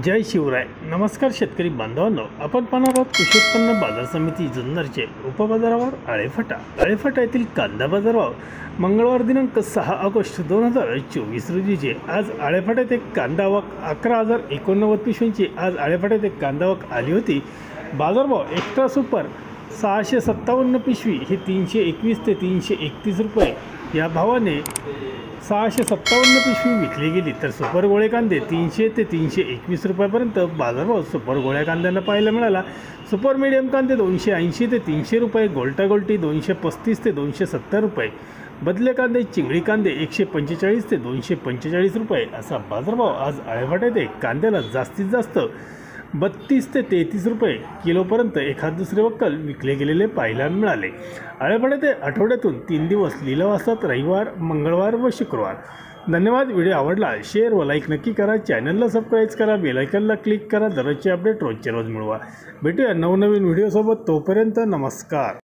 जय शिवराय। नमस्कार शेतकरी बांधवांनो, आपण पाहणार आहोत कृषी उत्पन्न बाजार समिती जुन्नरचे उपबाजारावर आळेफाटा। आळेफाटा येथील कांदा बाजारभाव मंगळवार दिनांक 6 ऑगस्ट 2024 रोजीचे। आज आळेफाटा येथे कांदा आवक 11,089 पिशव्यांची आज आळेफाटा येथे कांदा आवक आली होती। बाजारभाव एक्स्ट्रा सुपर 657 पिशवी ही 321 ते 331 रुपये या भावाने 657 पिशवी विकली गेली, तर सुपर गोळे कांदे 300 ते 321 रुपयापर्यंत बाजारभाव सुपर गोळ्या कांद्यांना पाहायला मिळाला। सुपर मीडियम कांदे 280 ते 300 रुपये, गोल्टा गोल्टी 235 ते 270 रुपये, बदले कांदे चिंगळी कांदे 145 ते 245 रुपये असा बाजारभाव आज आळेफाटा येथे कांद्याला जास्तीत जास्त 32 ते 33 रुपये किलोपर्यंत एखाद दुसरे वक्कल विकले गेलेले पाहायला मिळाले। आळेफाटा येथे आठवड्यातून 3 दिवस लिलाव असतात, रविवार, मंगळवार व शुक्रवार। धन्यवाद। व्हिडिओ आवडला शेअर व लाईक नक्की करा, चॅनलला सबस्क्राईब करा, बेल आयकॉनला क्लिक करा, दररोजचे अपडेट रोजचे रोज मिळवा। भेटूया नवनवीन व्हिडिओसोबत, तोपर्यंत नमस्कार।